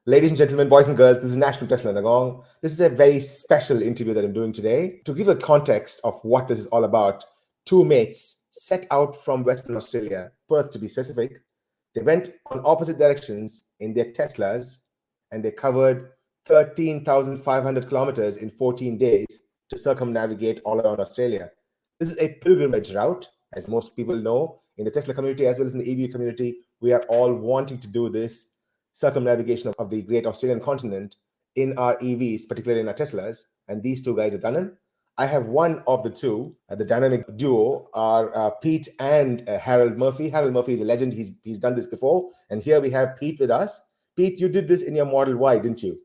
Ladies and gentlemen, boys and girls, this is Nashville Tesla Nagong. This is a very special interview that I'm doing today. To give a context of what this is all about, two mates set out from Western Australia, Perth to be specific. They went on opposite directions in their Teslas and they covered 13,500 kilometers in 14 days to circumnavigate all around Australia. This is a pilgrimage route, as most people know, in the Tesla community as well as in the EV community. We are all wanting to do this circumnavigation of the great Australian continent in our EVs, particularly in our Teslas, and these two guys have done it. I have one of the two, the dynamic duo are Pete and Harold Murphy. Harold Murphy is a legend. He's done this before, and here we have Pete with us. Pete, you did this in your Model Y, didn't you?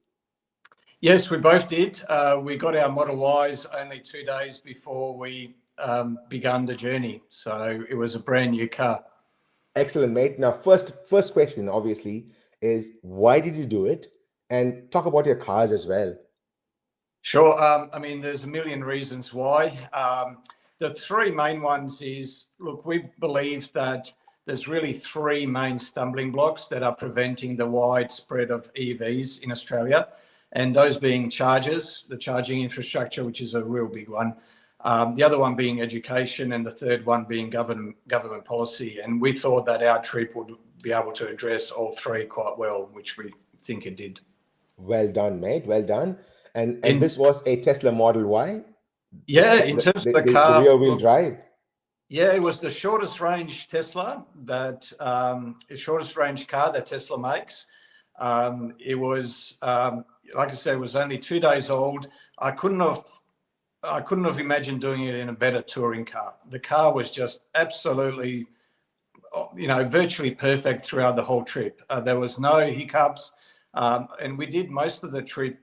Yes, we both did. We got our Model Ys only 2 days before we began the journey, so it was a brand new car. Excellent, mate. Now, first question, obviously, is why did you do it? And talk about your cars as well. Sure. I mean, there's a million reasons why. The three main ones is, look, we believe that there's really three main stumbling blocks that are preventing the widespread of EVs in Australia, and those being chargers, the charging infrastructure, which is a real big one. The other one being education, and the third one being government policy. And we thought that our trip would be able to address all three quite well, which we think it did. Well done, mate. Well done. And this was a Tesla Model Y? Yeah, in terms of the car. The rear-wheel drive? Yeah, it was the shortest range Tesla, shortest range car that Tesla makes. It was, like I said, it was only 2 days old. I couldn't have imagined doing it in a better touring car. The car was just absolutely, virtually perfect throughout the whole trip. There was no hiccups, and we did most of the trip.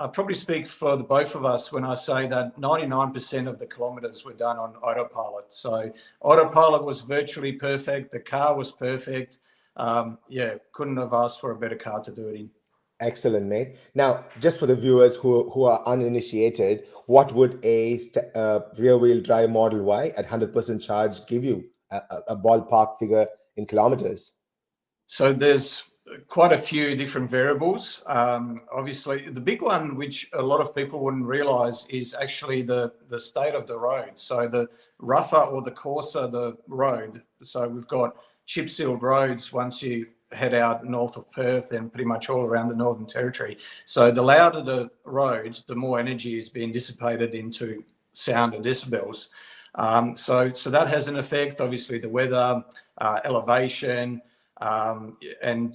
I probably speak for the both of us when I say that 99% of the kilometers were done on autopilot. So autopilot was virtually perfect. The car was perfect. Couldn't have asked for a better car to do it in. Excellent, mate. Now, just for the viewers who are uninitiated, what would a rear-wheel drive Model Y at 100% charge give you, a ballpark figure in kilometers? So there's quite a few different variables. Obviously, the big one, which a lot of people wouldn't realize, is actually the state of the road. So the rougher or the coarser the road, so we've got chip-sealed roads once you head out north of Perth and pretty much all around the Northern Territory. So the louder the road, the more energy is being dissipated into sound and decibels. So that has an effect. Obviously, the weather, elevation, and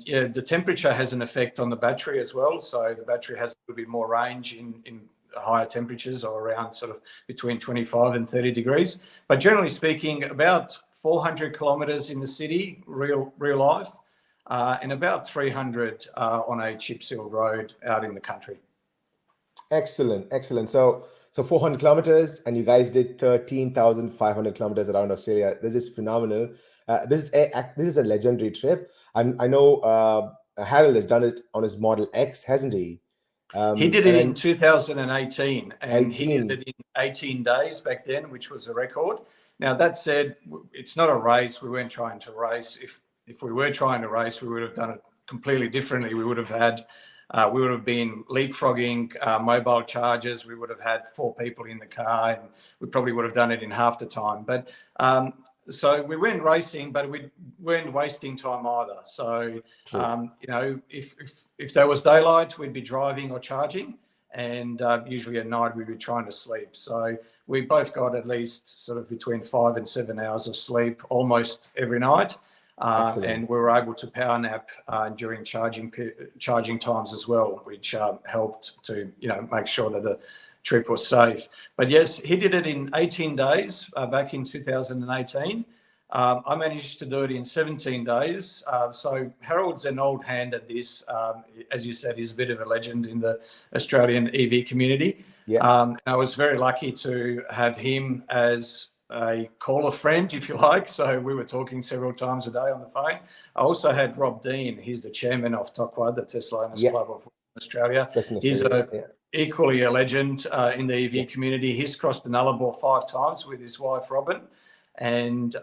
the temperature has an effect on the battery as well. So the battery has a little bit more range in higher temperatures, or around sort of between 25 and 30 degrees. But generally speaking, about 400 kilometers in the city, real life, and about 300 on a chip-sealed road out in the country. Excellent. So 400 kilometers, and you guys did 13,500 kilometers around Australia. This is phenomenal. This is a legendary trip. I know Harold has done it on his Model X, hasn't he? He did it in 2018, and he did it in 18 days back then, which was a record. Now, that said, it's not a race. We weren't trying to race. If we were trying to race, we would have done it completely differently. We would have been leapfrogging mobile chargers. We would have had 4 people in the car, and we probably would have done it in half the time. But so we weren't racing, but we weren't wasting time either. So, if there was daylight, we'd be driving or charging. And usually at night we'd be trying to sleep. So we both got at least sort of between 5 and 7 hours of sleep almost every night. And we were able to power nap during charging times as well, which helped to make sure that the trip was safe. But yes, he did it in 18 days back in 2018. I managed to do it in 17 days. So Harold's an old hand at this. As you said, he's a bit of a legend in the Australian EV community. Yeah. I was very lucky to have him as a caller friend, if you like. So we were talking several times a day on the phone. I also had Rob Dean. He's the chairman of TOCWA, the Tesla Owners Club of Australia. He's equally a legend in the EV community. He's crossed the Nullarbor 5 times with his wife, Robin. and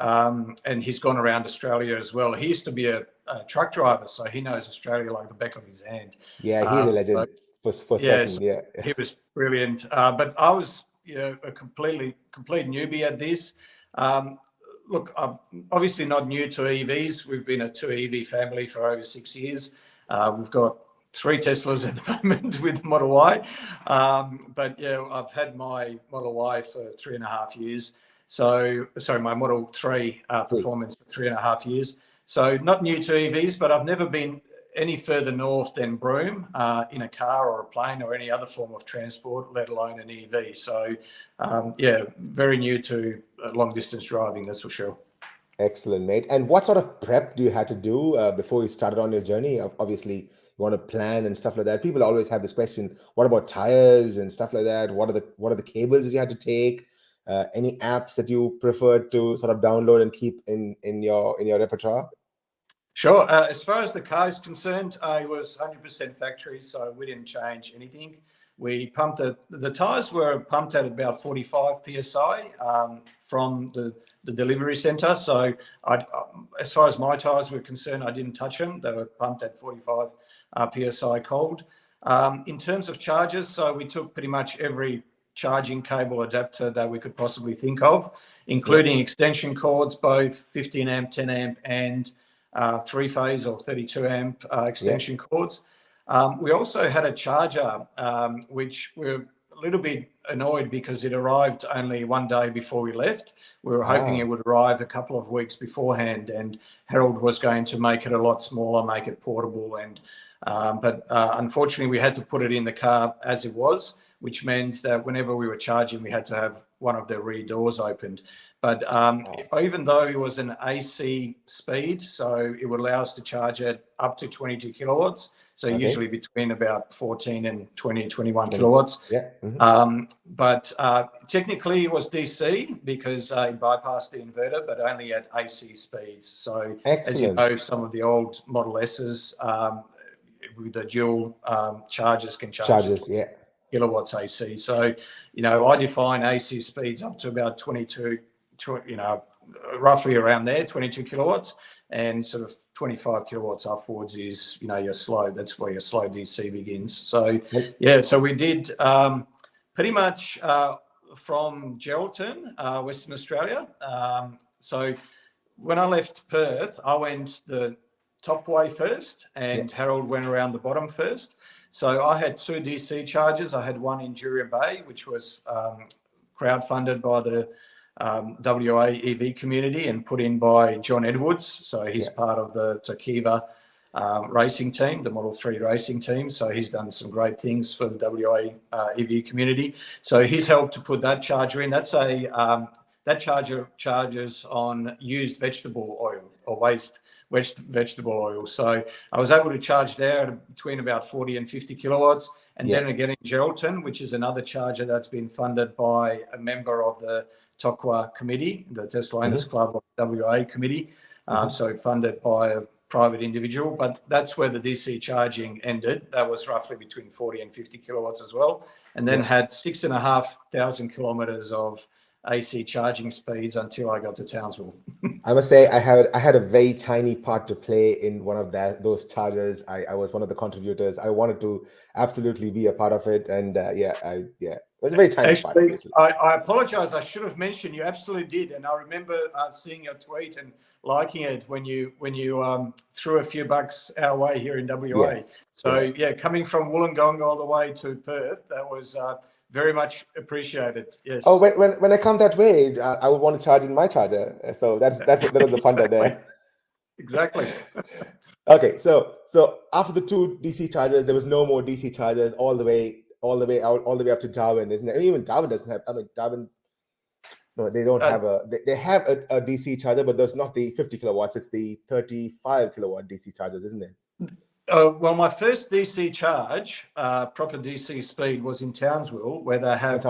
he's gone around Australia as well. He used to be a truck driver, so he knows Australia like the back of his hand. Yeah, he's a legend for certain. So Yeah, he was brilliant. But I was, a complete newbie at this. Look, I'm obviously not new to EVs. We've been a 2 EV family for over 6 years. We've got 3 Teslas at the moment with Model Y. But yeah, I've had my Model Y for 3.5 years. So, sorry, my Model 3 Performance for 3.5 years. So not new to EVs, but I've never been any further north than Broome in a car or a plane or any other form of transport, let alone an EV. So, yeah, very new to long distance driving, that's for sure. excellent, mate. And what sort of prep do you have to do before you started on your journey? Obviously, you want to plan and stuff like that. People always have this question: what about tires and stuff like that? What are the cables that you had to take? Any apps that you prefer to sort of download and keep in your repertoire? Sure. As far as the car is concerned, it was 100% factory, so we didn't change anything. We pumped the tyres were pumped at about 45 psi from the delivery centre. So as far as my tyres were concerned, I didn't touch them. They were pumped at 45 psi cold. In terms of chargers, so we took pretty much every charging cable adapter that we could possibly think of, including extension cords, both 15 amp, 10 amp and 3-phase or 32 amp extension cords. We also had a charger, which we're a little bit annoyed because it arrived only 1 day before we left. We were hoping it would arrive a couple of weeks beforehand, and Harold was going to make it a lot smaller, make it portable. But unfortunately, we had to put it in the car as it was, which meant that whenever we were charging, we had to have one of the rear doors opened. But even though it was an AC speed, so it would allow us to charge it up to 22 kilowatts. So usually between about 14 and 21 kilowatts. Yeah. But technically it was DC because it bypassed the inverter, but only at AC speeds. So as you know, some of the old Model S's with the dual chargers can charge kilowatts AC. So, I define AC speeds up to about 22, roughly around there, 22 kilowatts, and sort of 25 kilowatts upwards is, your slow. That's where your slow DC begins. So, yeah, so we did pretty much from Geraldton, Western Australia. So when I left Perth, I went the top way first, and Harold went around the bottom first. So I had 2 DC chargers. I had one in Jurien Bay, which was crowdfunded by the WA EV community and put in by John Edwards. So he's part of the Tokiva racing team, the Model 3 racing team. So he's done some great things for the WA EV community. So he's helped to put that charger in. That's that charger charges on used vegetable oil or waste vegetable oil. So I was able to charge there at between about 40 and 50 kilowatts. And then again in Geraldton, which is another charger that's been funded by a member of the TOCWA committee, the Tesla Owners Club of WA committee. So funded by a private individual, but that's where the DC charging ended. That was roughly between 40 and 50 kilowatts as well. And then had 6,500 kilometers of AC charging speeds until I got to Townsville. I must say I had a very tiny part to play in one of those chargers. I was one of the contributors. I wanted to absolutely be a part of it, and it was a very tiny part. I apologize. I should have mentioned you absolutely did, and I remember seeing your tweet and liking it when you threw a few bucks our way here in WA. So coming from Wollongong all the way to Perth, that was very much appreciated. Yes. Oh, when I come that way, I would want to charge in my charger. So that was the fun there. Exactly. Okay, so after the 2 DC chargers, there was no more DC chargers all the way up to Darwin, isn't it? Even Darwin doesn't have. I mean, Darwin. No, they don't have they have a DC charger, but there's not the 50 kilowatts. It's the 35 kilowatt DC chargers, isn't it? Well, my first DC charge, proper DC speed, was in Townsville, where they have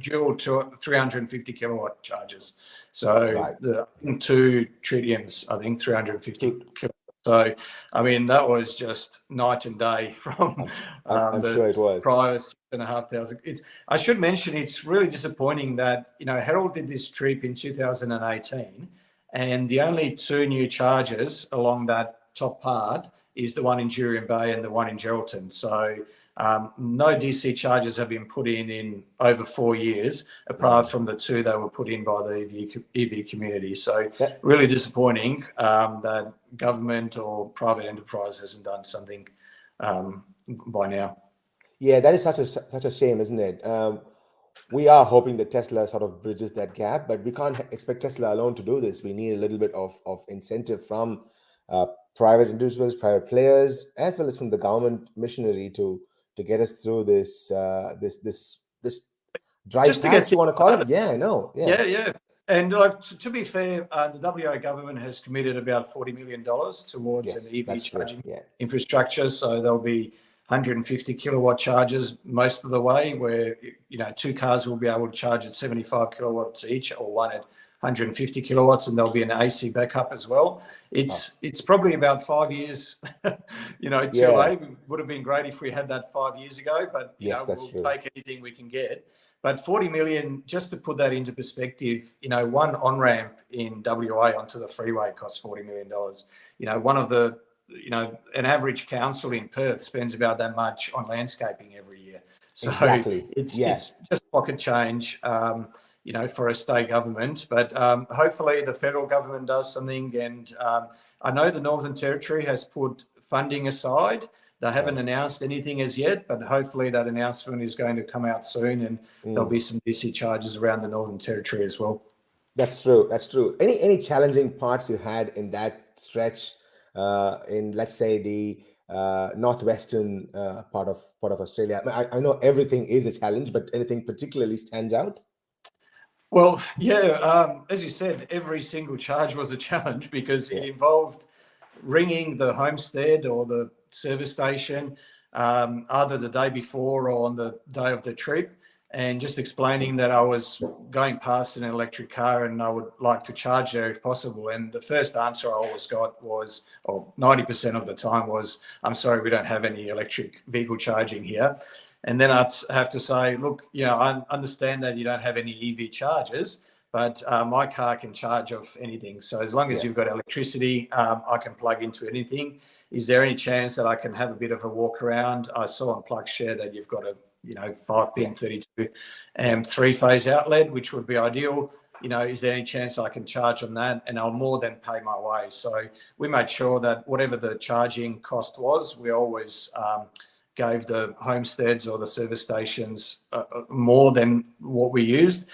dual 350 kilowatt chargers. So the 2 tritiums, I think 350 kilowatts. So, I mean, that was just night and day from I'm the sure it was. prior 6,500. I should mention it's really disappointing that, Herald did this trip in 2018, and the only two new charges along that top part is the one in Jurien Bay and the one in Geraldton. So no DC charges have been put in over 4 years, apart from the two that were put in by the EV community. So really disappointing that government or private enterprise hasn't done something by now. Yeah, that is such a shame, isn't it? We are hoping that Tesla sort of bridges that gap, but we can't expect Tesla alone to do this. We need a little bit of incentive from private individuals, private players, as well as from the government machinery to get us through this this dry Just to get patch, you want to call it? Yeah, I know. Yeah. And to be fair, the WA government has committed about $40 million towards an EV charging infrastructure. So there'll be 150 kilowatt chargers most of the way, where two cars will be able to charge at 75 kilowatts each, or one at 150 kilowatts, and there'll be an AC backup as well. It's probably about 5 years, too late. It would have been great if we had that 5 years ago, but we'll take anything we can get. But 40 million, just to put that into perspective, one on-ramp in WA onto the freeway costs $40 million. One of the, an average council in Perth spends about that much on landscaping every year. So it's just pocket change, for a state government. But hopefully the federal government does something. And I know the Northern Territory has put funding aside. They haven't announced anything as yet, but hopefully that announcement is going to come out soon, and there'll be some DC charges around the Northern Territory as well. That's true. Any challenging parts you had in that stretch in, let's say, the northwestern part of Australia? I know everything is a challenge, but anything particularly stands out? Well, as you said, every single charge was a challenge because it involved ringing the homestead or the service station either the day before or on the day of the trip, and just explaining that I was going past an electric car and I would like to charge there if possible. And the first answer I always got was, or 90% of the time was, "I'm sorry, we don't have any electric vehicle charging here." And then I'd have to say, "Look, I understand that you don't have any EV chargers, but my car can charge off anything. So as long as you've got electricity, I can plug into anything. Is there any chance that I can have a bit of a walk around? I saw on PlugShare that you've got a 5-pin 32 amp 3-phase outlet, which would be ideal. Is there any chance I can charge on that? And I'll more than pay my way." So we made sure that whatever the charging cost was, we always gave the homesteads or the service stations more than what we used.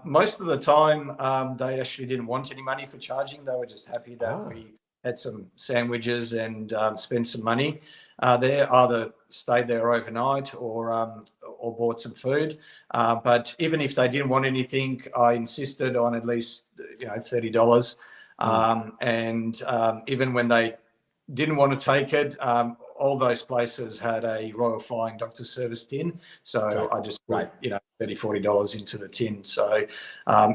Most of the time, they actually didn't want any money for charging. They were just happy that we had some sandwiches and spent some money there, either stayed there overnight or bought some food. But even if they didn't want anything, I insisted on at least $30. And even when they didn't want to take it, all those places had a Royal Flying Doctor Service tin. So I just put, $30-40 into the tin. So,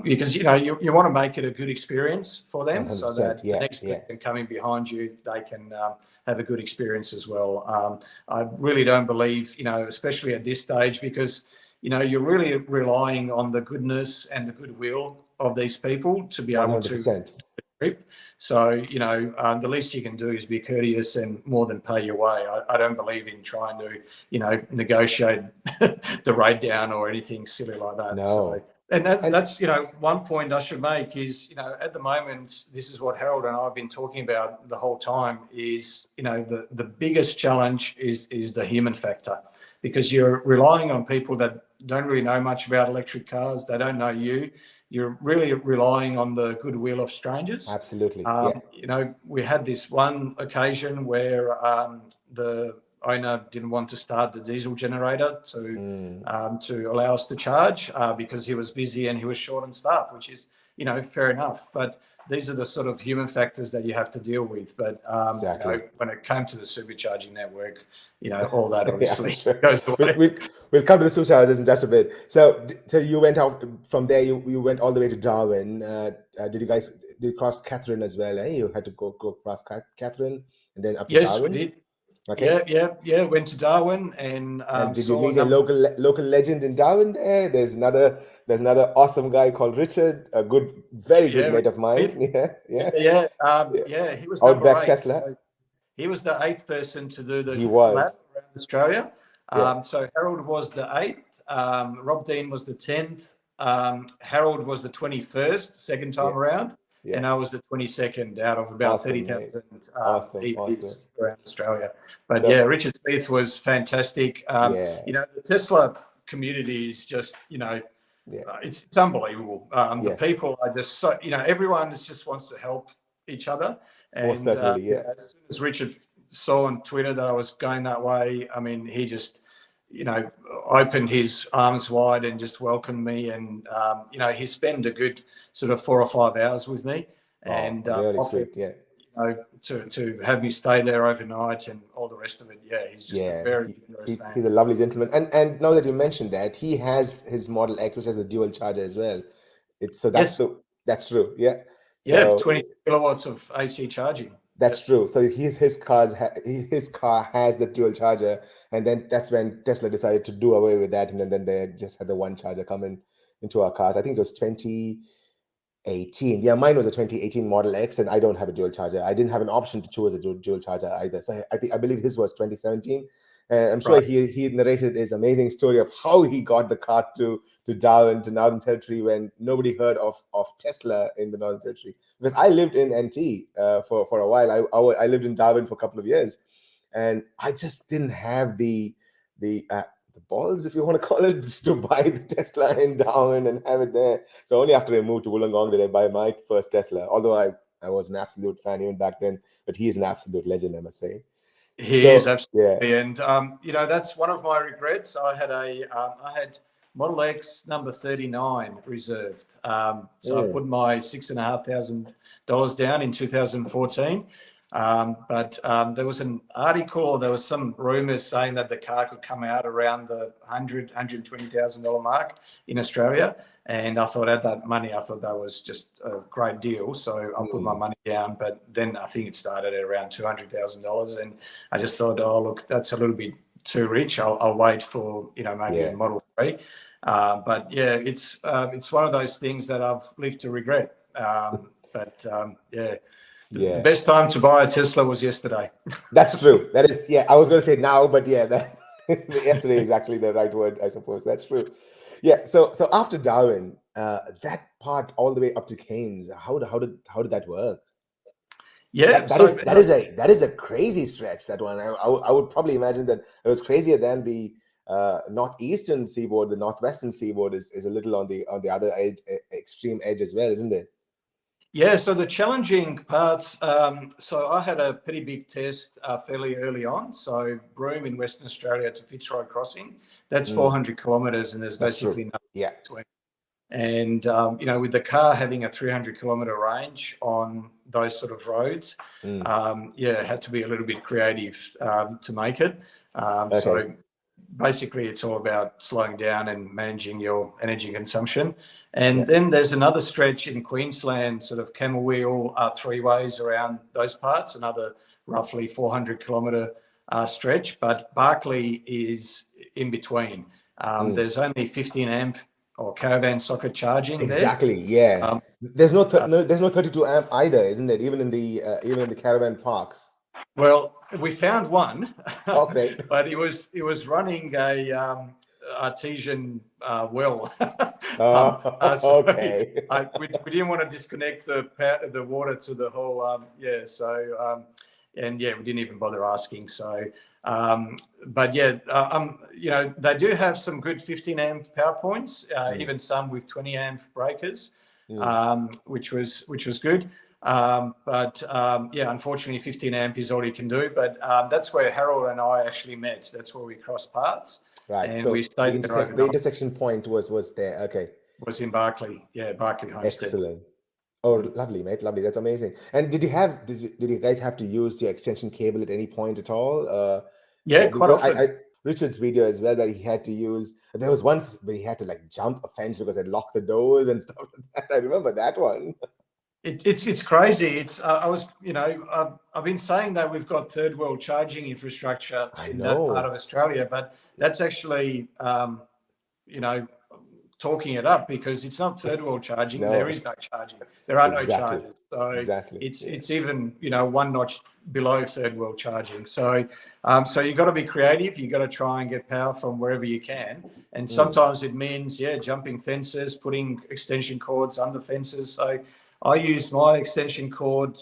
because, you want to make it a good experience for them, so that the next person coming behind you, they can have a good experience as well. I really don't believe, especially at this stage, because, you're really relying on the goodness and the goodwill of these people to be able 100%. to trip. So, the least you can do is be courteous and more than pay your way. I don't believe in trying to, negotiate the rate down or anything silly like that. No. So, and that's, one point I should make is, at the moment, this is what Harold and I have been talking about the whole time is, the biggest challenge is the human factor, because you're relying on people that don't really know much about electric cars. They don't know you. You're really relying on the goodwill of strangers. Absolutely. We had this one occasion where the owner didn't want to start the diesel generator to allow us to charge because he was busy and he was short on staff, which is, fair enough. But these are the sort of human factors that you have to deal with. But Exactly. you know, when it came to the supercharging network, you know, all that Yeah, obviously sure. goes away. We'll come to the superchargers in just a bit. So you went out from there. You went all the way to Darwin. Did you cross Catherine as well? You had to go cross Catherine and then up to Yes, we Darwin. did. Okay. Yeah. Went to Darwin and Did you saw a meet a number. local legend in Darwin there? There's another awesome guy called Richard, a very good Yeah, mate of mine. Smith. Yeah. Yeah. He was number Outback 8. Tesla. So he was the 8th person to do He the lap was. around Australia. Yeah. So Harold was the 8th. Rob Dean was the 10th. Harold was the 21st, second time around. Yeah. And I was the 22nd out of about Awesome, 30,000 awesome. EVs around Australia. But So, yeah, Richard Smith was fantastic. yeah. You know, the Tesla community is just, you know, Yeah. It's unbelievable. The Yes. people are just so, you know, everyone just wants to help each other. And Most certainly, yeah. as soon as Richard saw on Twitter that I was going that way, I mean, he just, you know, opened his arms wide and just welcomed me. And, you know, he spent a good sort of 4 or 5 hours with me and really offered, sweet, yeah. you know, to have me stay there overnight and all the rest of it. Yeah, he's just a very generous man. He's a lovely gentleman. And now that you mentioned that, he has his Model X, which has a dual charger as well. That's true, yeah. Yeah, So 20 kilowatts of AC charging. that's true. So his car has the dual charger, and then that's when Tesla decided to do away with that, and then they just had the one charger come into our cars. I think it was 2018. Yeah, mine was a 2018 Model X, and I don't have a dual charger. I didn't have an option to choose a dual charger either. So I believe his was 2017. I'm sure he narrated his amazing story of how he got the car to Darwin, to Northern Territory, when nobody heard of Tesla in the Northern Territory. Because I lived in NT for a while. I lived in Darwin for a couple of years, and I just didn't have the balls, if you want to call it, to buy the Tesla in Darwin and have it there. So only after I moved to Wollongong did I buy my first Tesla. Although I was an absolute fan even back then, but he's an absolute legend, I must say. He is absolutely, yeah. And you know, that's one of my regrets. I had Model X number 39 reserved. So I put my $6,500 down in 2014. But there was an article, or there was some rumors saying that the car could come out around the $120,000 mark in Australia. And I thought, at that money, I thought that was just a great deal. So I put my money down. But then I think it started at around $200,000. And I just thought, oh, look, that's a little bit too rich. I'll wait for, you know, maybe a Model 3. But yeah, it's one of those things that I've lived to regret. The best time to buy a Tesla was yesterday. That's true. That is, yeah, I was going to say now, but yeah, that yesterday is actually the right word, I suppose. That's true. Yeah. So after Darwin, that part all the way up to Cairns, how did that work? Yeah, that is a crazy stretch. That one, I would probably imagine that it was crazier than the northeastern seaboard. The northwestern seaboard is a little on the other edge, extreme edge as well, isn't it? Yeah, so the challenging parts, so I had a pretty big test fairly early on. So Broome in Western Australia to Fitzroy Crossing, that's 400 kilometres, and there's basically nothing between. And, you know, with the car having a 300 kilometre range on those sort of roads, it had to be a little bit creative to make it. So basically it's all about slowing down and managing your energy consumption. And then there's another stretch in Queensland, sort of Camel Wheel, 3 ways around those parts, another roughly 400 kilometre stretch, but Barkly is in between. There's only 15 amp or caravan socket charging exactly there. Yeah, there's no 32 amp either, isn't it, even in the caravan parks? Well, we found one. Okay. But it was running a artesian well. Okay. We didn't want to disconnect the water to the whole and we didn't even bother asking. So but you know, they do have some good 15 amp power points, even some with 20 amp breakers, which was good. Unfortunately 15 amp is all you can do, but that's where Harold and I actually met. That's where we crossed paths. Right. And so we stayed the intersection point was there. Okay. Was in Barkly. Yeah, Barkly Homestead. Excellent. Oh, lovely, mate. Lovely. That's amazing. And did you guys have to use your extension cable at any point at all? Yeah, quite Because often. Richard's video as well, where he had to use, there was once where he had to like jump a fence because it locked the doors and stuff like that. I remember that one. It's crazy. It's I was, I've been saying that we've got third world charging infrastructure I in that part know. of Australia, but that's actually, you know, talking it up, because it's not third world charging. There No, is no charging. There are no exactly. chargers. So Exactly. it's even, one notch below third world charging. So so you've got to be creative. You've got to try and get power from wherever you can. And sometimes it means, jumping fences, putting extension cords under fences. So I use my extension cord,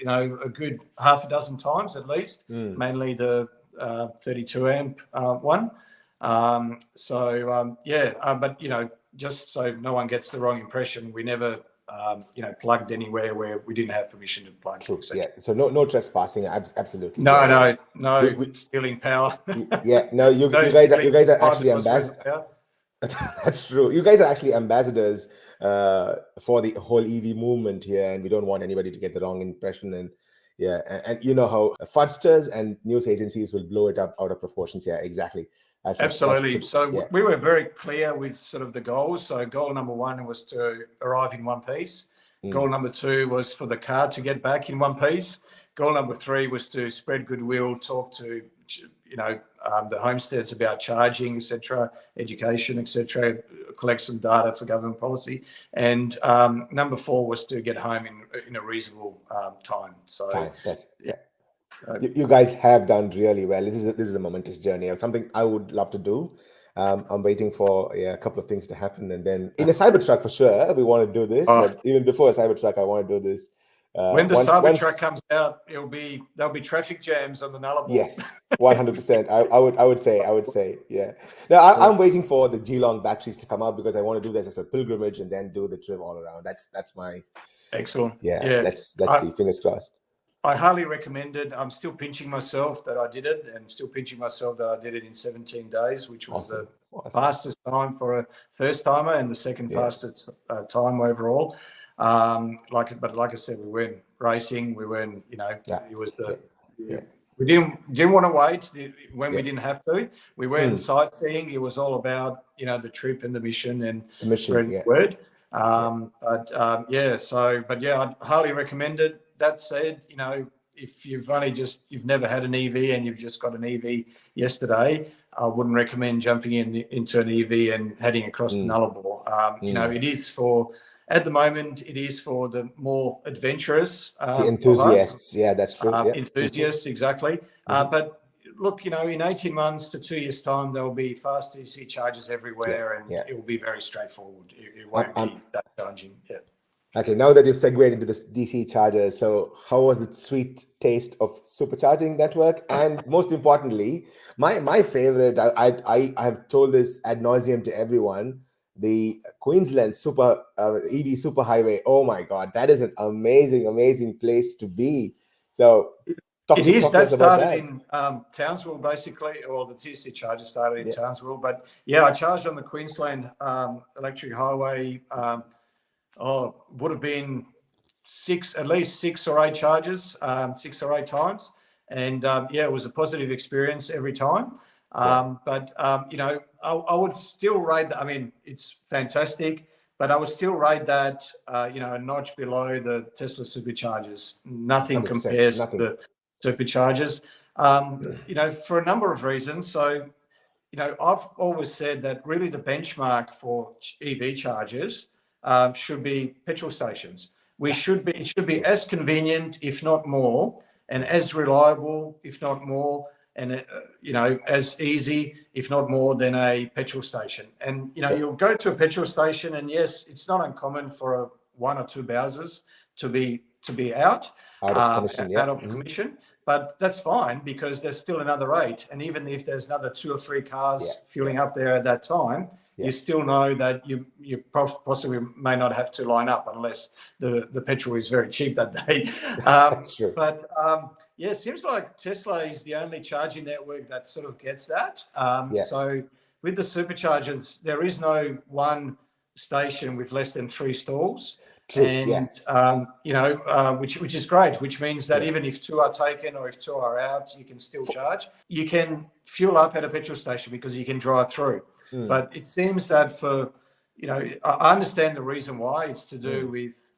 a good half a dozen times at least, mainly the 32 amp one. But just so no one gets the wrong impression, we never, plugged anywhere where we didn't have permission to plug. True. Yeah. So no trespassing. Absolutely. No, Yeah. no stealing power. Yeah. No, you No guys are stealing actually 5 hours worth of power. That's true. You guys are actually ambassadors for the whole EV movement here, and we don't want anybody to get the wrong impression. And and you know how fraudsters and news agencies will blow it up out of proportions. Yeah, exactly. Absolutely. So yeah. we were very clear with sort of the goals. So goal number 1 was to arrive in one piece. Goal number 2 was for the car to get back in one piece. Goal number 3 was to spread goodwill, talk to the homesteads about charging, etc., education, etc., collect some data for government policy. And number 4 was to get home in a reasonable time. So you guys have done really well. This is a momentous journey of something I would love to do. I'm waiting for a couple of things to happen, and then in a Cybertruck for sure we want to do this. But even before a Cybertruck, I want to do this. When the Cybertruck comes out, there'll be traffic jams on the Nullarbor. Yes, 100%. I would say, yeah. Now I'm waiting for the Geelong batteries to come out, because I want to do this as a pilgrimage and then do the trip all around. That's my excellent. Yeah. Let's see. Fingers crossed. I highly recommend it. I'm still pinching myself that I did it, and still pinching myself that I did it in 17 days, which was the fastest time for a first timer and the second fastest time overall. Like I said, we weren't racing. We weren't, it was we didn't want to wait when we didn't have to. We weren't sightseeing. It was all about, the trip and the mission and spreading the word. I'd highly recommend it. That said, if you've never had an EV and you've just got an EV yesterday, I wouldn't recommend jumping into an EV and heading across the Nullarbor. It is at the moment, it is for the more adventurous the enthusiasts. Yeah, that's true. Enthusiasts, exactly. But look, in 18 months to 2 years' time, there'll be fast DC chargers everywhere, and it will be very straightforward. It won't be that challenging. Yeah. Okay, now that you've segued into this DC chargers, so how was the sweet taste of supercharging network? And most importantly, my favorite, I have told this ad nauseum to everyone, the Queensland EV superhighway. Oh my God, that is an amazing place to be. So talk to us about that. In Townsville, basically, or the TC charger started in Townsville. But I charged on the Queensland electric highway. Would have been at least 6 or 8 charges, 6 or 8 times. And it was a positive experience every time. But I would still rate that. I mean, it's fantastic, but I would still rate that, a notch below the Tesla superchargers. Nothing compares to the superchargers, for a number of reasons. So, I've always said that really the benchmark for EV chargers should be petrol stations. It should be as convenient, if not more, and as reliable, if not more, and as easy, if not more, than a petrol station. And you'll go to a petrol station, and yes, it's not uncommon for 1 or 2 Bowsers to be out of commission. But that's fine, because there's still another 8, and even if there's another 2 or 3 cars fueling up there at that time, you still know that you possibly may not have to line up unless the petrol is very cheap that day. That's true. But it seems like Tesla is the only charging network that sort of gets that. So with the superchargers, there is no one station with less than 3 stalls. True. And which is great, which means that even if 2 are taken or if 2 are out, you can still charge. You can fuel up at a petrol station because you can drive through. But it seems that for, I understand the reason why. It's to do with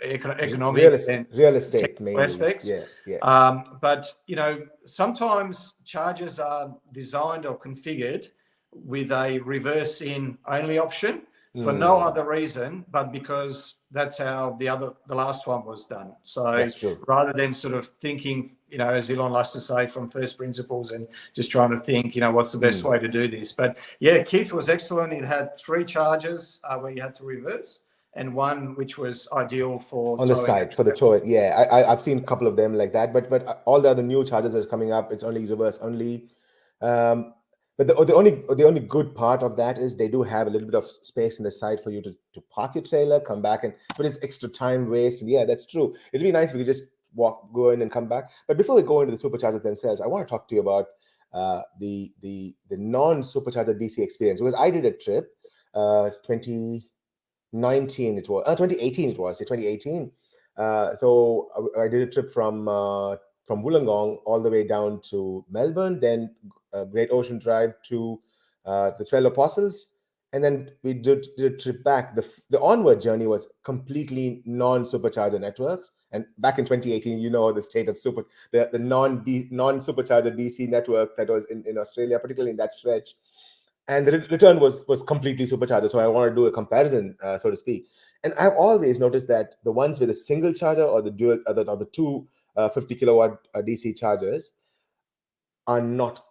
economics and real estate mainly. aspects. But sometimes chargers are designed or configured with a reverse in only option for no other reason but because that's how the last one was done. So rather than sort of thinking, as Elon likes to say, from first principles and just trying to think, what's the best way to do this. But yeah, Keith was excellent. It had 3 charges where you had to reverse, and 1 which was ideal for on the side for the tow. Yeah, I've seen a couple of them like that, but all the other new chargers that's coming up, it's only reverse only. But the only good part of that is they do have a little bit of space in the side for you to park your trailer, come back, but it's extra time waste. And yeah, that's true. It'd be nice if we could just go in and come back. But before we go into the superchargers themselves, I want to talk to you about the non-supercharger DC experience, because I did a trip 2019 it was 2018 it was 2018. So I did a trip from Wollongong all the way down to Melbourne, then Great Ocean Drive to the 12 Apostles, and then we did a trip back. The onward journey was completely non-supercharger networks, and back in 2018, the state of the non-supercharger DC network that was in Australia, particularly in that stretch. And the return was completely supercharger. So I want to do a comparison, so to speak. And I've always noticed that the ones with a single charger or the dual, or the 2 50 kilowatt DC chargers are not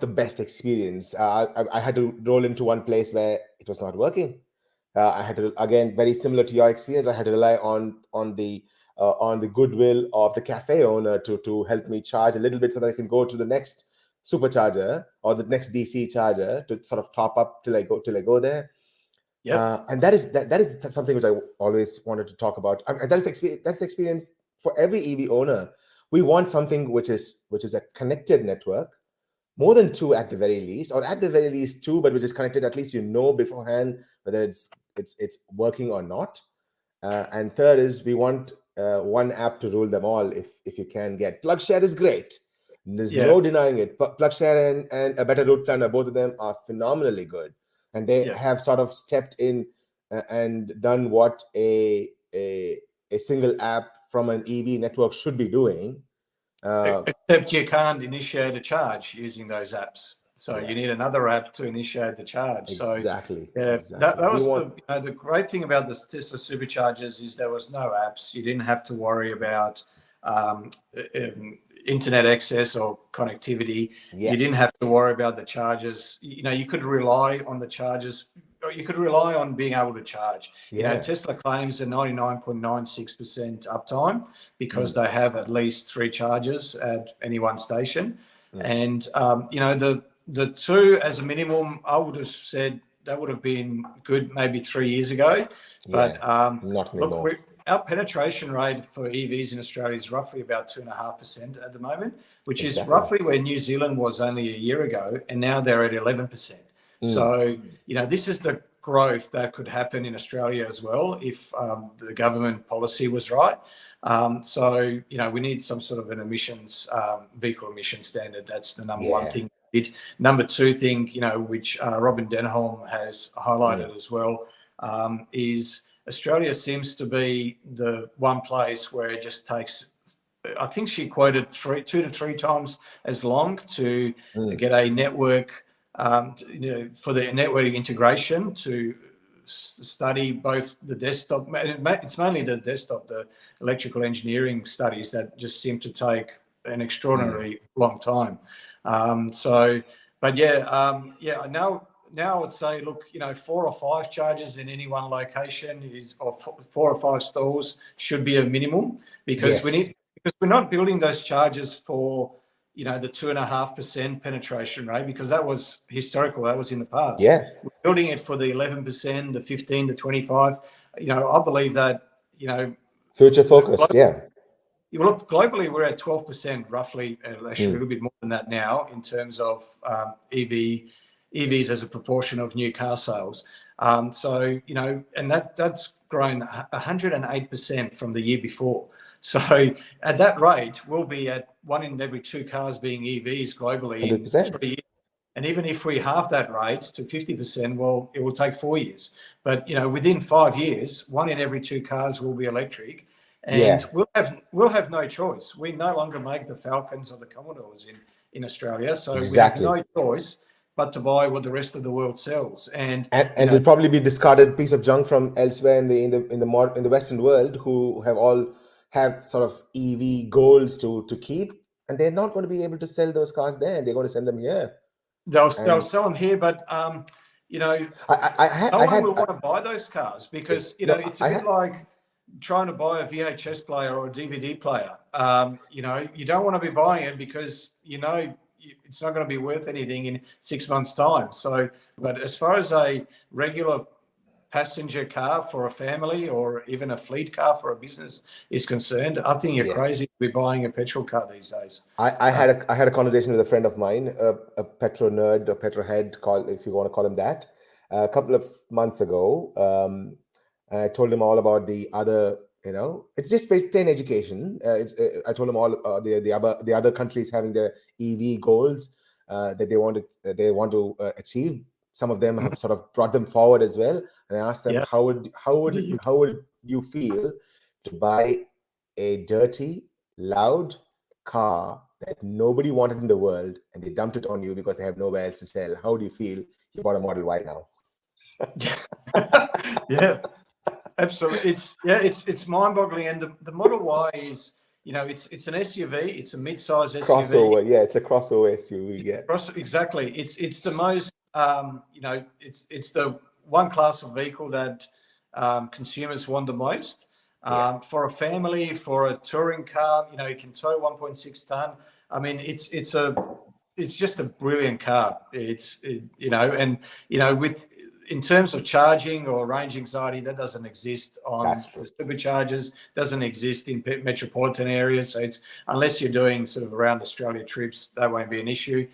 the best experience. I had to roll into one place where it was not working. I had to, again, very similar to your experience, I had to rely on the goodwill of the cafe owner to help me charge a little bit so that I can go to the next supercharger or the next DC charger to sort of top up till I go there. And that is something which I always wanted to talk about. That's the experience for every EV owner. We want something which is a connected network, more than 2 at the very least, or at the very least 2, but which is connected. At least beforehand whether it's working or not. And third is we want one app to rule them all. If you can get PlugShare is great. There's no denying it. But PlugShare and a better route planner, both of them are phenomenally good, and they have sort of stepped in and done what a single app from an EV network should be doing. Except you can't initiate a charge using those apps. So you need another app to initiate the charge. Exactly. So that was the great thing about the Tesla superchargers is there was no apps. You didn't have to worry about internet access or connectivity. You didn't have to worry about the chargers. You could rely on the chargers. You could rely on being able to charge. Tesla claims a 99.96% uptime because they have at least 3 chargers at any one station. And the 2 as a minimum, I would have said that would have been good maybe 3 years ago. But not anymore. Look, our penetration rate for EVs in Australia is roughly about 2.5% at the moment, which is roughly where New Zealand was only a year ago, and now they're at 11%. So, this is the growth that could happen in Australia as well if the government policy was right. So, we need some sort of an vehicle emission standard. That's the number one thing. Number 2 thing, which Robin Denholm has highlighted as well, is Australia seems to be the one place where it just takes, I think she quoted 2 to 3 times as long to get a network, for the network integration to study both the desktop. It's mainly the desktop, the electrical engineering studies that just seem to take an extraordinarily long time. Now I would say, look, 4 or 5 chargers in any one location or 4 or 5 stalls should be a minimum because we're not building those chargers for, the 2.5% penetration rate because that was historical. That was in the past. We're building it for the 11%, the 15, the 25. I believe that, future focused. You look globally, we're at 12% roughly, actually a little bit more than that now in terms of EV EVs as a proportion of new car sales. So, you know, and that's grown 108% from the year before. So at that rate, we'll be at 1 in every 2 cars being EVs globally in 100%. 3 years. And even if we halve that rate to 50%, well, it will take 4 years. But, you know, within 5 years, 1 in every 2 cars will be electric. And we'll have no choice. We no longer make the Falcons or the Commodores in Australia. So Exactly. we have no choice but to buy what the rest of the world sells. And it'll probably be discarded piece of junk from elsewhere in the Western world who have sort of EV goals to keep, and they're not going to be able to sell those cars there. They're going to send them here. They'll sell them here, but you know, no one will want to buy those cars because you know it's a bit like trying to buy a VHS player or a DVD player. You know, you don't want to be buying it because you know it's not going to be worth anything in 6 months' time. So, but as far as a regular passenger car for a family or even a fleet car for a business is concerned, I think you're crazy to be buying a petrol car these days. I had a conversation with a friend of mine, a petro nerd or petro head, if you want to call him that, a couple of months ago. And I told him all about the other, you know, it's just plain education. I told him all the other countries having their EV goals that they want to achieve. Some of them have sort of brought them forward as well. And I asked them, how would you feel to buy a dirty, loud car that nobody wanted in the world, and they dumped it on you because they have nowhere else to sell? How do you feel you bought a Model Y now? Yeah, absolutely. It's mind-boggling. And the Model Y is, you know, it's an SUV. It's a mid-size SUV. Crossover, yeah, it's a crossover SUV. Yeah, exactly. It's the most, you know, it's the one class of vehicle that consumers want the most. For a family, for a touring car, you know, you can tow 1.6 ton. I mean, it's just a brilliant car. You know, and you know, in terms of charging or range anxiety, that doesn't exist on the superchargers, doesn't exist in metropolitan areas. So it's, unless you're doing sort of around Australia trips, that won't be an issue.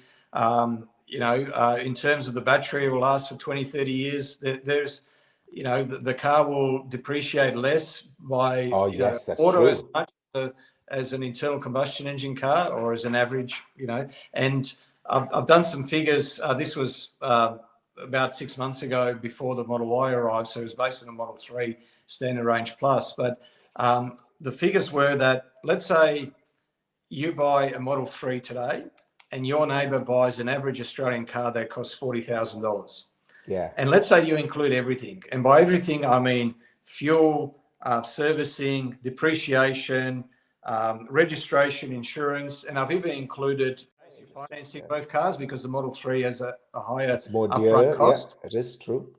You know, in terms of the battery, it will last for 20, 30 years. There's, you know, the car will depreciate less by that's quarter true. as much as an internal combustion engine car or as an average, you know. And I've done some figures. This was about 6 months ago before the Model Y arrived. So it was based on a Model 3 Standard Range Plus. But the figures were that, let's say you buy a Model 3 today and your neighbour buys an average Australian car that costs $40,000. Yeah. And let's say you include everything. And by everything, I mean fuel, servicing, depreciation, registration, insurance. And I've even included financing both cars because the Model 3 has a higher upfront cost. Yeah, it is true.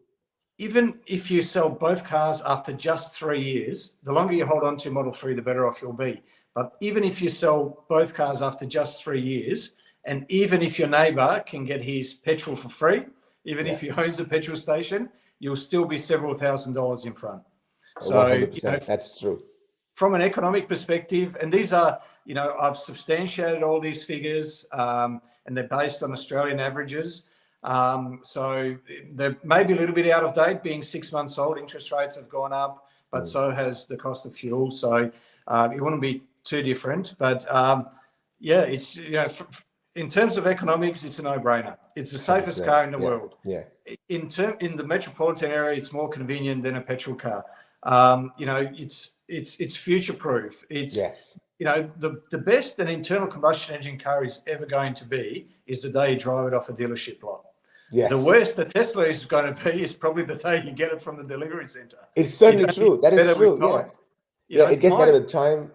Even if you sell both cars after just 3 years, the longer you hold on to Model 3, the better off you'll be. But even if you sell both cars after just 3 years, and even if your neighbour can get his petrol for free, even if he owns a petrol station, you'll still be several $1,000s in front. So 100%, you know, that's true. From an economic perspective, and these are, you know, I've substantiated all these figures, and they're based on Australian averages. So they may be a little bit out of date, being 6 months old. Interest rates have gone up, but so has the cost of fuel. So it wouldn't be too different. But yeah, it's, you know, in terms of economics, it's a no-brainer. It's the safest car in the world. Yeah. In the metropolitan area, it's more convenient than a petrol car. You know, it's future-proof. It's you know, the best an internal combustion engine car is ever going to be is the day you drive it off a dealership lot. Yes. The worst the Tesla is going to be is probably the day you get it from the delivery center. It's certainly true. That is true. Yeah, it gets better with time.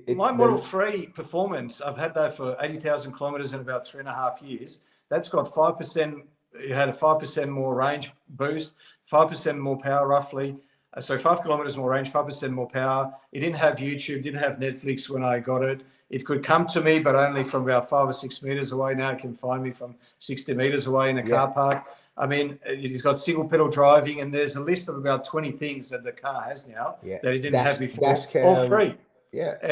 My Model 3 performance, I've had that for 80,000 kilometers in about 3.5 years. That's got 5%. It had a 5% more range boost, 5% more power roughly. So 5 kilometers more range, 5% more power. It didn't have YouTube, didn't have Netflix when I got it. It could come to me, but only from about 5 or 6 meters away. Now it can find me from 60 meters away in a car park. I mean, it's got single pedal driving, and there's a list of about 20 things that the car has now that it didn't have before. Dash cam, all free.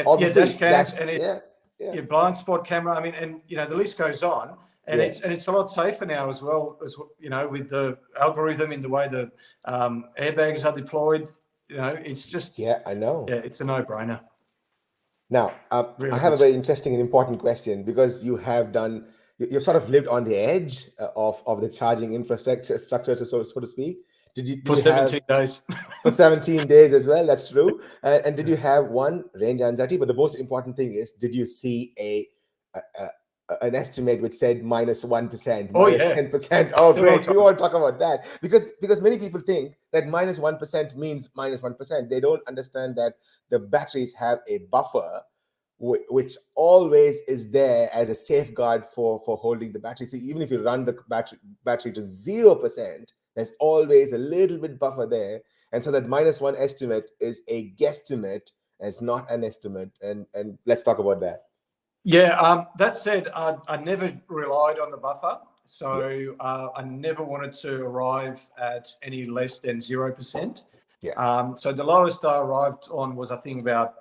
All free. Dash cam, and it's your blind spot camera. I mean, and you know, the list goes on. And it's a lot safer now as well, as you know, with the algorithm in the way the airbags are deployed. You know, it's just I know. yeah, it's a no-brainer. Now, Really I have a is. very interesting and important question, because you've sort of lived on the edge of the charging infrastructure, so to speak. Did For you have 17 days. for 17 days as well? That's true. And did you have one range anxiety? But the most important thing is, did you see an estimate which said -1%, Oh yeah, -10%? Oh, several great. We times. want to talk about that, because many people think that -1% means -1%. They don't understand that the batteries have a buffer which always is there as a safeguard for holding the battery. So even if you run the battery to 0%, there's always a little bit buffer there. And so that -1 estimate is a guesstimate, as not an estimate. And let's talk about that. Yeah, that said, I never relied on the buffer. So I never wanted to arrive at any less than 0%. So the lowest I arrived on was, I think, about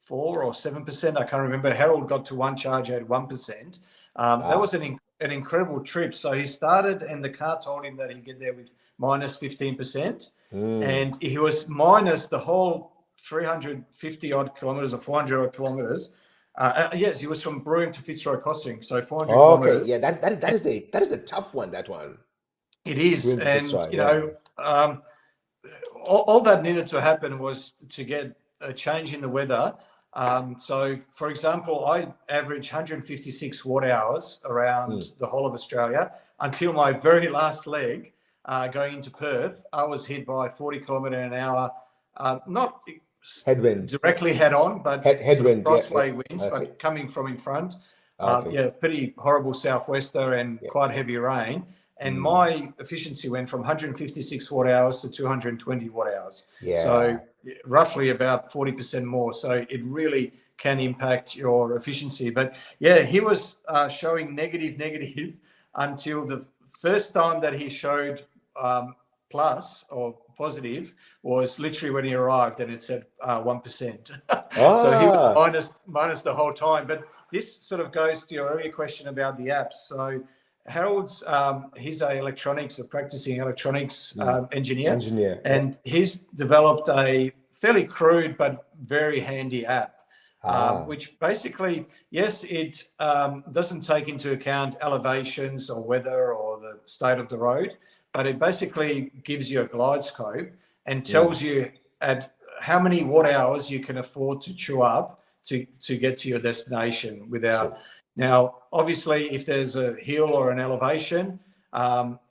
4 or 7%. I can't remember. Harold got to one charge at 1%. That was an incredible trip. So he started, and the car told him that he'd get there with -15%. And he was minus the whole 350 odd kilometers or 400 odd kilometers. Yes, he was from Broome to Fitzroy Crossing, so 400 kilometers. Yeah, that is a tough one. That one. It is, Broome to and Fitzroy, you know, all that needed to happen was to get a change in the weather. So, for example, I average 156 watt hours around the whole of Australia until my very last leg going into Perth. I was hit by 40 kilometre an hour, not headwind directly head on, but headwind, sort of crossway winds, but coming from in front. Pretty horrible southwester and quite heavy rain. And my efficiency went from 156 watt hours to 220 watt hours. So roughly about 40% more. So it really can impact your efficiency. But yeah, he was showing negative until the first time that he showed plus or positive was literally when he arrived, and it said 1%. So he was minus the whole time. But this sort of goes to your earlier question about the apps. So Harold's he's a practicing electronics engineer, and he's developed a fairly crude but very handy app, which basically, yes, it doesn't take into account elevations or weather or the state of the road, but it basically gives you a glide scope and tells you at how many watt hours you can afford to chew up to get to your destination without. Now, obviously, if there's a hill or an elevation,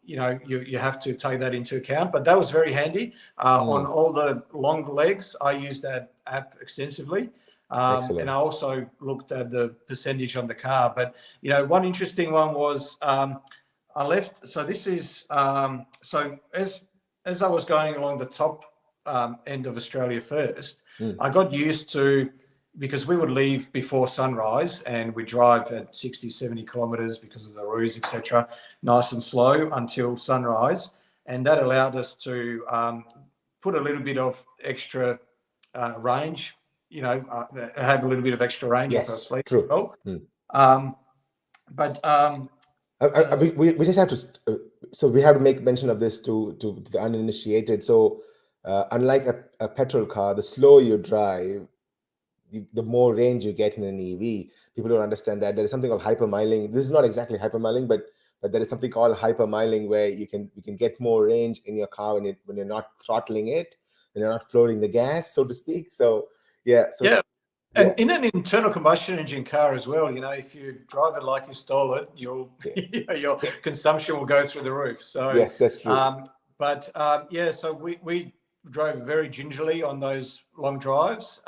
you know, you have to take that into account. But that was very handy. On all the long legs, I used that app extensively. And I also looked at the percentage on the car. But, you know, one interesting one was I left. So this is so as I was going along the top end of Australia first, I got used to, because we would leave before sunrise and we drive at 60, 70 kilometres because of the roofs, etc., nice and slow until sunrise. And that allowed us to put a little bit of extra range, you know, have a little bit of extra range. Yes, true. Well. We just have to, so we have to make mention of this to the uninitiated. So unlike a petrol car, the slower you drive, the more range you get in an EV. People don't understand that there is something called hypermiling. This is not exactly hypermiling, but there is something called hypermiling where you can get more range in your car when you're not throttling it, when you're not floating the gas, so to speak. So and in an internal combustion engine car as well, you know, if you drive it like you stole it, you'll your consumption will go through the roof. So yes, that's true. So we drove very gingerly on those long drives.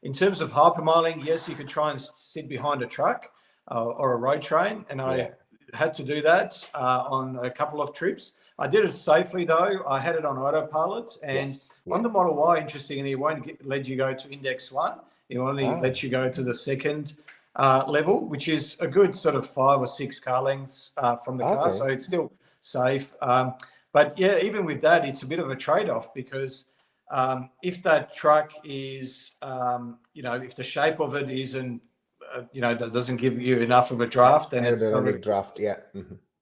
In terms of hypermiling, yes, you could try and sit behind a truck or a road train, and I had to do that on a couple of trips. I did it safely, though. I had it on autopilot, and on the Model Y, interestingly, it won't let you go to Index 1. It only lets you go to the second level, which is a good sort of 5 or 6 car lengths from the car, so it's still safe. But yeah, even with that, it's a bit of a trade-off, because if that truck is, you know, if the shape of it isn't that doesn't give you enough of a draft, then it's aerodynamic draft. Yeah.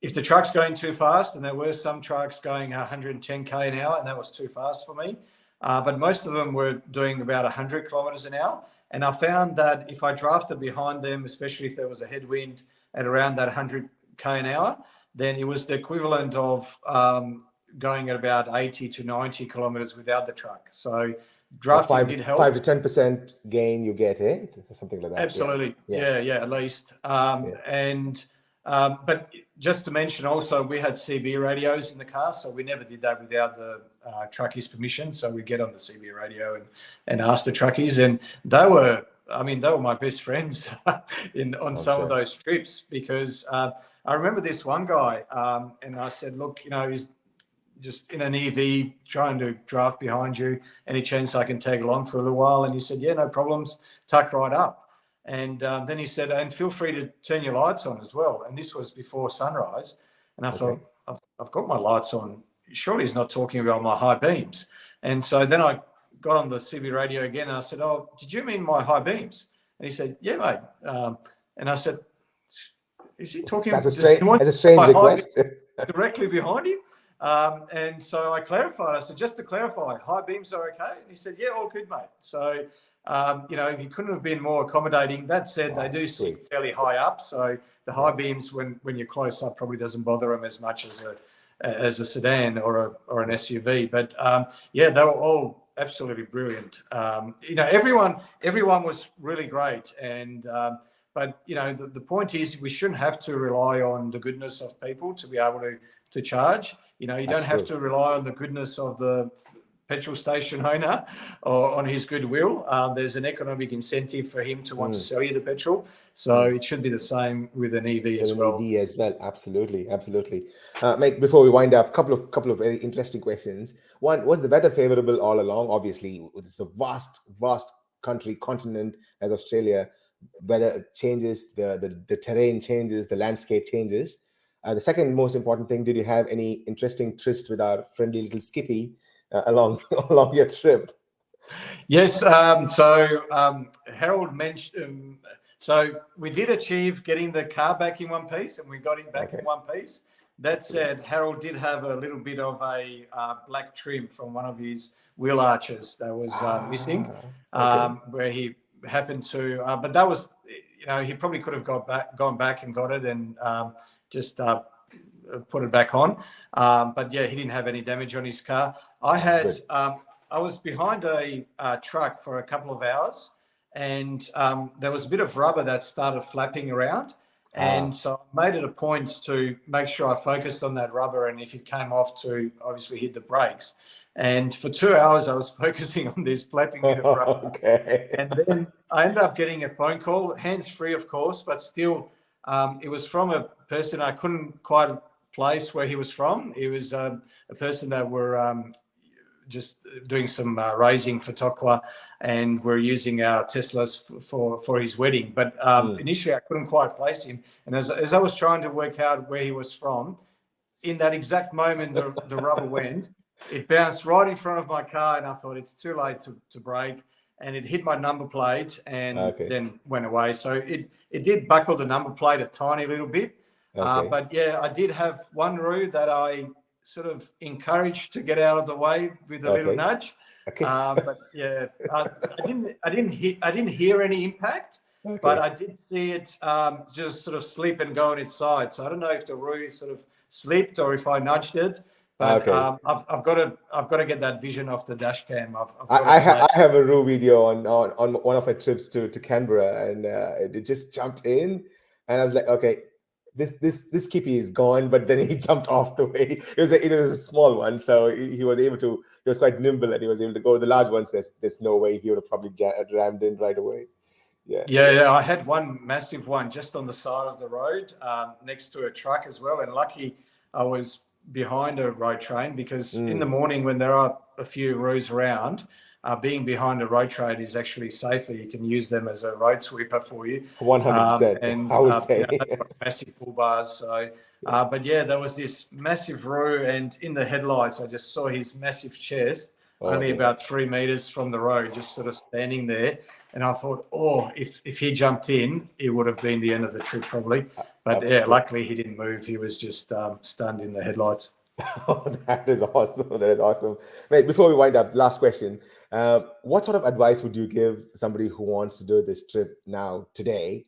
If the truck's going too fast, and there were some trucks going 110k an hour, and that was too fast for me. But most of them were doing about 100 kilometers an hour. And I found that if I drafted behind them, especially if there was a headwind at around that 100k an hour, then it was the equivalent of going at about 80 to 90 kilometers without the truck. So drafting did help. 5 to 10% gain you get, eh? Something like that. Absolutely. Yeah, at least. But just to mention also, we had CB radios in the car, so we never did that without the truckies' permission. So we get on the CB radio and ask the truckies, and they were my best friends on some of those trips, because I remember this one guy, and I said, look, he's just in an EV trying to draft behind you. Any chance I can tag along for a little while? And he said, yeah, no problems, tuck right up. And then he said, and feel free to turn your lights on as well. And this was before sunrise. And I thought, I've got my lights on. Surely he's not talking about my high beams. And so then I got on the CB radio again, and I said, oh, did you mean my high beams? And he said, yeah, mate. And I said, is he talking about a strange request directly behind him? And so I clarified. I said, just to clarify, high beams are okay? And he said, yeah, all good, mate. So he couldn't have been more accommodating. That said, they do sit fairly high up, so the high beams, when you're close up, probably doesn't bother them as much as a sedan or an SUV. But they were all absolutely brilliant. Everyone was really great, and but the point is, we shouldn't have to rely on the goodness of people to be able to charge. You don't have to rely on the goodness of the petrol station owner or on his goodwill. There's an economic incentive for him to want to sell you the petrol. So it should be the same with an EV as well. EV as well. Absolutely. Mate, before we wind up, couple of very interesting questions. One, was the weather favorable all along? Obviously, it's a vast continent as Australia. Weather changes, the terrain changes, the landscape changes. The second most important thing, did you have any interesting tryst with our friendly little Skippy along your trip? Yes. Harold mentioned. So we did achieve getting the car back in one piece, and we got him back in one piece. That said, Harold did have a little bit of a black trim from one of his wheel arches that was missing, where he happened to. But that was, he probably could have gone back and got it and just put it back on. But yeah, he didn't have any damage on his car. I was behind a truck for a couple of hours, and there was a bit of rubber that started flapping around. And so I made it a point to make sure I focused on that rubber, and if it came off, to obviously hit the brakes. And for 2 hours, I was focusing on this flapping bit of rubber. And then I ended up getting a phone call, hands-free, of course, but still, it was from a person I couldn't quite place where he was from. It was a person that were just doing some raising for Tokwa, and we're using our Teslas for his wedding. But initially, I couldn't quite place him. And as I was trying to work out where he was from, in that exact moment, the rubber went. It bounced right in front of my car, and I thought it's too late to brake. And it hit my number plate and then went away. So it did buckle the number plate a tiny little bit. But yeah, I did have one Roo that I sort of encouraged to get out of the way with a little nudge. But yeah, I didn't hear any impact, but I did see it just sort of slip and go on its side. So I don't know if the Roo sort of slipped or if I nudged it. But I've got to get that vision off the dash cam. I have a Roo video on one of my trips to Canberra, and it just jumped in, and I was like, okay, this Kippy is gone, but then he jumped off the way. It was a small one, so he was able to. He was quite nimble, and he was able to go. The large ones, there's no way he would have probably rammed in right away. Yeah. I had one massive one just on the side of the road, next to a truck as well, and lucky I was behind a road train, because in the morning when there are a few roos around, being behind a road train is actually safer. You can use them as a road sweeper for you. 100%. And I would say massive pull bars. So, but yeah, there was this massive roo, and in the headlights, I just saw his massive chest only about 3 meters from the road, just sort of standing there. And I thought, oh, if he jumped in, it would have been the end of the trip probably. But yeah, luckily he didn't move. He was just stunned in the headlights. Oh, that is awesome. That is awesome. Mate, before we wind up, last question. What sort of advice would you give somebody who wants to do this trip now, today?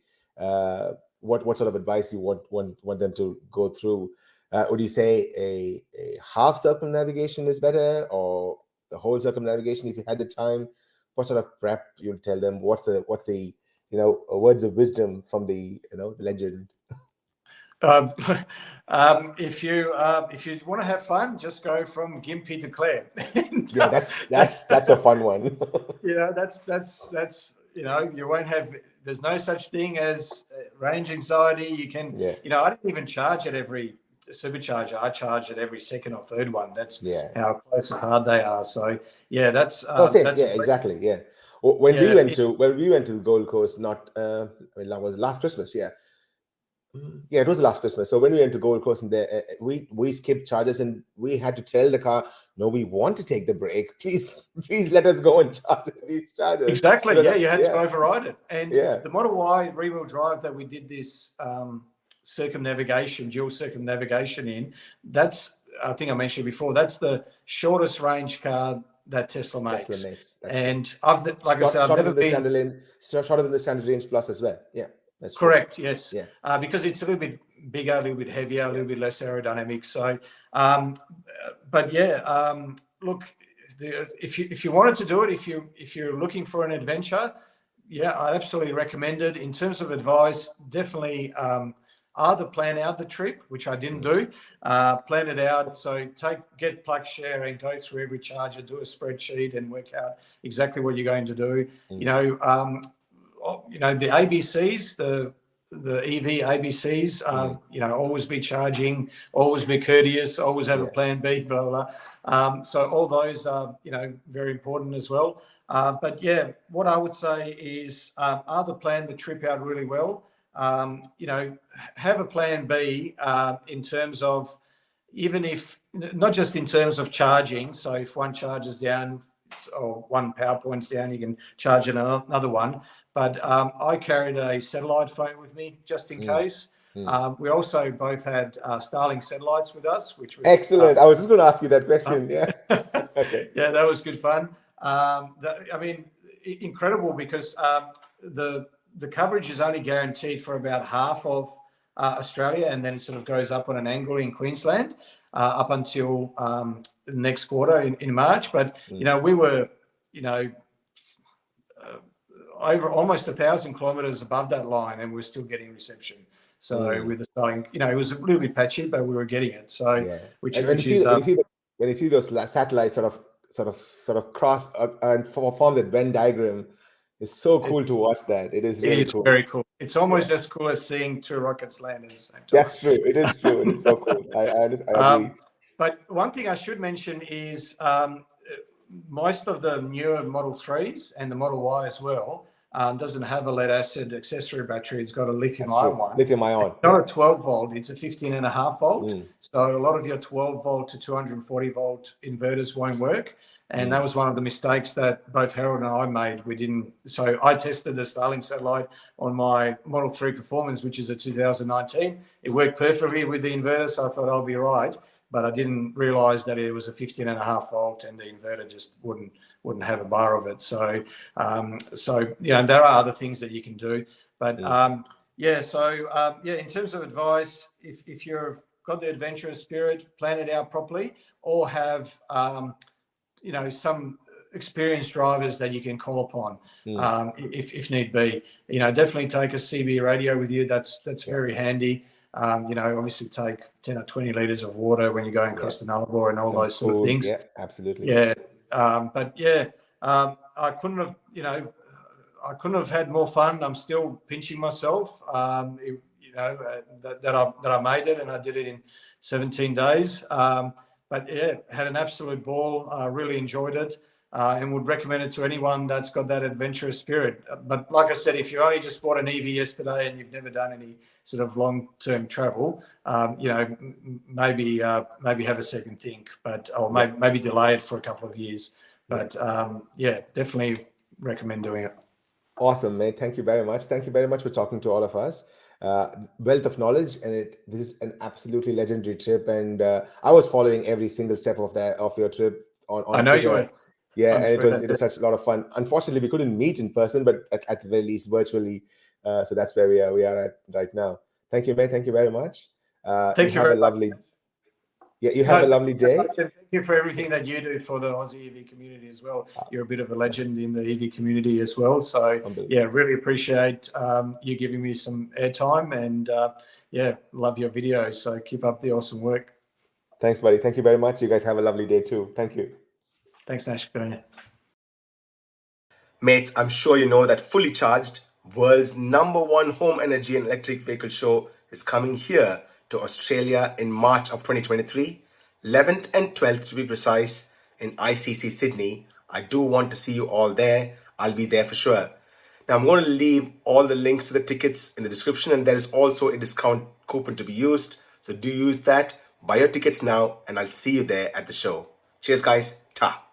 What sort of advice you want them to go through? Would you say a half circumnavigation is better, or the whole circumnavigation if you had the time? What sort of prep you'll tell them? What's the words of wisdom from the the legend? If you want to have fun, just go from Gympie to Clare. Yeah, that's a fun one. That's you won't have. There's no such thing as range anxiety. You can, I don't even charge at every supercharger. I charge at every second or third one. That's how close and hard they are. So yeah, that's exactly. Yeah. When we went to the Gold Coast, that was last Christmas. Yeah, it was the last Christmas. So when we went to Gold Coast, and there we skipped charges, and we had to tell the car, no, we want to take the break. Please let us go and charge these chargers. Exactly. You had to override it. And the Model Y rear-wheel drive that we did this dual circumnavigation in, that's, I think I mentioned before, that's the shortest range car that Tesla makes. And I've never been shorter than the standard range plus as well. Yeah, that's correct. True. Yes. Yeah. Because it's a little bit bigger, a little bit heavier, a little bit less aerodynamic. So, look, if you wanted to do it, if you're looking for an adventure, I'd absolutely recommend it. In terms of advice, definitely either plan out the trip, which I didn't do, plan it out. So get PlugShare and go through every charger, do a spreadsheet and work out exactly what you're going to do. The ABCs, the EV ABCs, always be charging, always be courteous, always have a plan B, blah, blah, blah. So all those are, very important as well. What I would say is either plan the trip out really well, have a plan B in terms of, even if, not just in terms of charging. So if one charges down or one power point's down, you can charge another one. But I carried a satellite phone with me just in case. We also both had Starlink satellites with us, which was excellent. I was just going to ask you that question. Okay. Yeah, that was good fun. Incredible, because the coverage is only guaranteed for about half of Australia, and then it sort of goes up on an angle in Queensland up until the next quarter in March. But we were over almost 1,000 kilometers above that line, and we're still getting reception. So with the Starlink, it was a little bit patchy, but we were getting it. So when you see those satellites sort of cross and form that Venn diagram, it's so cool to watch that. It is really cool. Very cool. It's almost as cool as seeing two rockets land at the same time. That's true. It is true. It is so cool. I agree. But one thing I should mention is most of the newer Model 3s and the Model Y as well doesn't have a lead acid accessory battery. It's got a lithium-ion one. Lithium-ion. It's not a 12-volt. It's a 15.5 volt. So a lot of your 12-volt to 240-volt inverters won't work. And that was one of the mistakes that both Harold and I made. So I tested the Starlink satellite on my Model 3 Performance, which is a 2019. It worked perfectly with the inverter, so I thought I'll be right. But I didn't realize that it was a 15.5 volt and the inverter just wouldn't have a bar of it. So, there are other things that you can do. But in terms of advice, if you've got the adventurous spirit, plan it out properly, or have some experienced drivers that you can call upon if need be. Definitely take a CB radio with you. That's very handy. Obviously take 10 or 20 litres of water when you're going across the Nullarbor and all those sort of things. Yeah, absolutely. Yeah. I couldn't have had more fun. I'm still pinching myself, that I made it, and I did it in 17 days. Had an absolute ball. Really enjoyed it, and would recommend it to anyone that's got that adventurous spirit. But like I said, if you only just bought an EV yesterday and you've never done any sort of long-term travel, maybe have a second think, maybe delay it for a couple of years. But yeah, definitely recommend doing it. Awesome, mate. Thank you very much. Thank you very much for talking to all of us. Wealth of knowledge, and this is an absolutely legendary trip. And I was following every single step of your trip I on know you Twitter. were. Yeah, On and Twitter. it was such a lot of fun. Unfortunately, we couldn't meet in person, but at the very least virtually. So that's where we are at right now. Thank you, mate. Thank you very much. Thank you have a very much. lovely you have No, a thank lovely you very day. much, and thank you for everything that you do for the Aussie EV community as well. You're a bit of a legend in the EV community as well. So yeah, really appreciate you giving me some airtime, and yeah, love your videos. So keep up the awesome work. Thanks, buddy. Thank you very much. You guys have a lovely day too. Thank you. Thanks, Nash. Mates, I'm sure you know that Fully Charged, world's #1 home energy and electric vehicle show, is coming here to Australia in March of 2023, 11th and 12th to be precise, in ICC Sydney. I do want to see you all there. I'll be there for sure. Now, I'm going to leave all the links to the tickets in the description, and there is also a discount coupon to be used. So do use that, buy your tickets now, and I'll see you there at the show. Cheers, guys. Ta.